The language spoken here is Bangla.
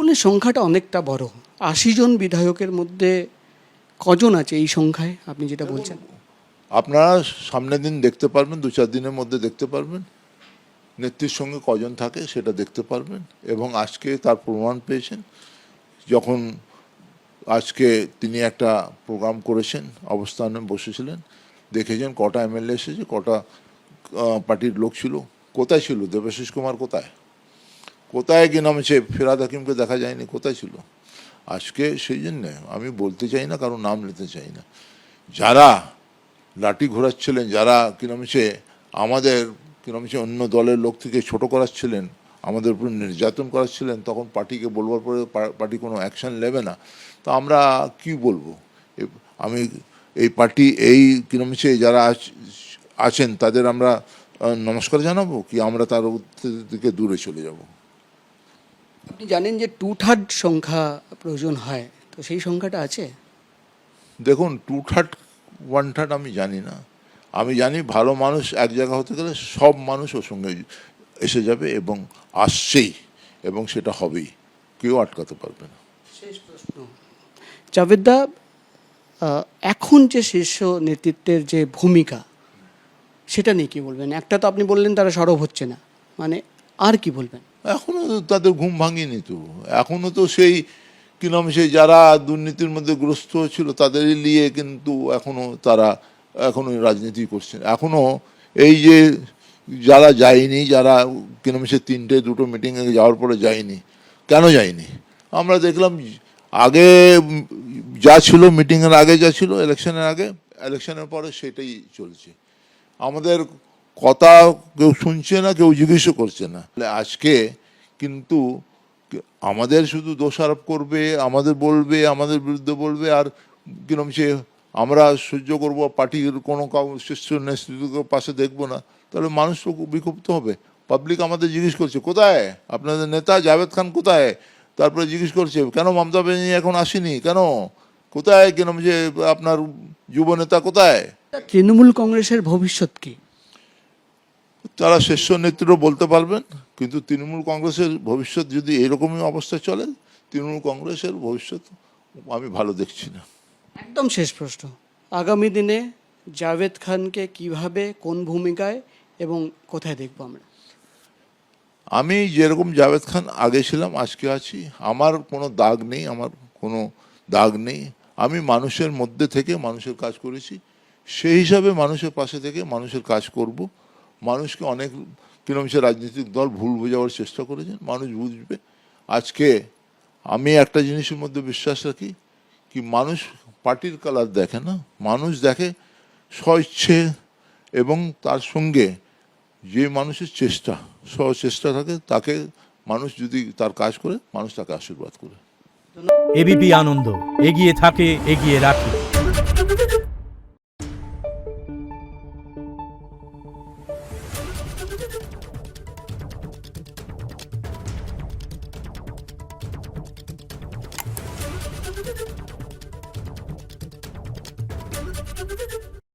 তৃণমূলের সংখ্যাটা অনেকটা বড়, ৮০ জন বিধায়কের মধ্যে কজন আছে এই সংখ্যায় আপনি যেটা বলছেন? আপনারা সামনের দিন দেখতে পারবেন, 2-4 দিনের মধ্যে দেখতে পারবেন নেত্রীর সঙ্গে কজন থাকে সেটা দেখতে পারবেন। এবং আজকে তার প্রমাণ পেয়েছেন যখন আজকে তিনি একটা প্রোগ্রাম করেছেন, অবস্থানে বসেছিলেন, দেখেছেন কটা এমএলএ এসেছে, কটা পার্টির লোক ছিল। কোথায় ছিল দেবাশিস কুমার? কোথায় কি নাম হচ্ছে ফিরহাদ হাকিমকে দেখা যায়নি? কোথায় ছিল? আজকে সেই জন্যে আমি বলতে চাই না, কারণ নাম নিতে চাই না, যারা লাঠি ঘোরাচ্ছিলেন, যারা কি নাম হচ্ছে আমাদের কি নাম হচ্ছে অন্য দলের লোক থেকে ছোট করাচ্ছিলেন, আমাদের উপর নির্যাতন করাচ্ছিলেন, তখন পার্টিকে বলবার পরে পার্টি কোনো অ্যাকশন নেবে না, তো আমরা কি বলবো? আমি এই পার্টি এই কি নাম হচ্ছে যারা আছেন তাদের আমরা নমস্কার জানাবো, কি আমরা তার থেকে দূরে চলে যাব? আপনি জানেন যে 2/3 সংখ্যা প্রয়োজন হয়, তো সেই সংখ্যাটা আছে? দেখুন, 2/3 1/3 আমি জানি না। আমি জানি ভালো মানুষ এক জায়গা হতে গেলে সব মানুষ ওর সঙ্গে এসে যাবে এবং আসছেই, এবং সেটা হবেই, কেউ আটকাতে পারবে না। শেষ প্রশ্ন, জাভেদদা, এখন যে শীর্ষ নেতৃত্বের যে ভূমিকা সেটা নিয়ে কি বলবেন? একটা তো আপনি বললেন তারা সরব হচ্ছে না, মানে আর কি বলবেন? এখনও তাদের ঘুম ভাঙেনি তো, এখনও তো সেই কি নাম সেই যারা দুর্নীতির মধ্যে গ্রস্ত ছিল তাদেরই নিয়ে কিন্তু তারা এখনও রাজনীতি করছেন। এখনও এই যে যারা যায়নি, যারা কি নাম সে 3-2 মিটিংয়ে যাওয়ার পরে যায়নি, কেন যায়নি? আমরা দেখলাম আগে যা ছিল, মিটিংয়ের আগে যা ছিল, ইলেকশনের আগে, ইলেকশনের পরে সেটাই চলছে। আমাদের কথা কেউ শুনছে না, কেউ জিজ্ঞেসও করছে না। আজকে কিন্তু আমাদের শুধু দোষারোপ করবে, আমাদের বলবে, আমাদের বিরুদ্ধে বলবে, আর কিরম সে আমরা সহ্য করবো, পার্টির কোনো শীর্ষ নেতৃত্বের পাশে দেখবো না, তাহলে মানুষ তো বিক্ষুব্ধ হবে। পাবলিক আমাদের জিজ্ঞেস করছে কোথায় আপনাদের নেতা জাভেদ খান, কোথায়? তারপরে জিজ্ঞেস করছে কেন মমতা ব্যানার্জি এখন আসেনি, কেন, কোথায় কিরম যে আপনার যুব নেতা কোথায়? তৃণমূল কংগ্রেসের ভবিষ্যৎ কি? তারা শীর্ষ নেতৃত্ব বলতে পারবেন, কিন্তু তৃণমূল কংগ্রেসের ভবিষ্যৎ যদি এরকমই অবস্থায় চলে, তৃণমূল কংগ্রেসের ভবিষ্যৎ আমি ভালো দেখছি না। একদম শেষ প্রশ্ন, আগামী দিনে জাভেদ খানকে কিভাবে, কোন ভূমিকায় এবং কোথায় দেখবো আমরা? আমি যেরকম জাভেদ খান আগে ছিলাম, আজকে আছি, আমার কোনো দাগ নেই, আমার কোনো দাগ নেই। আমি মানুষের মধ্যে থেকে মানুষের কাজ করেছি, সেই হিসাবে মানুষের পাশে থেকে মানুষের কাজ করব। মানুষকে অনেক কিরকম সে রাজনৈতিক দল ভুল বোঝাবার চেষ্টা করেছেন, মানুষ বুঝবে। আজকে আমি একটা জিনিসের মধ্যে বিশ্বাস রাখি, কি মানুষ পার্টির কালার দেখে না, মানুষ দেখে স্বইচ্ছে, এবং তার সঙ্গে যে মানুষের চেষ্টা থাকে, তাকে মানুষ যদি তার কাজ করে, মানুষ তাকে আশীর্বাদ করে। এবিপি আনন্দ এগিয়ে থাকে, এগিয়ে রাখে।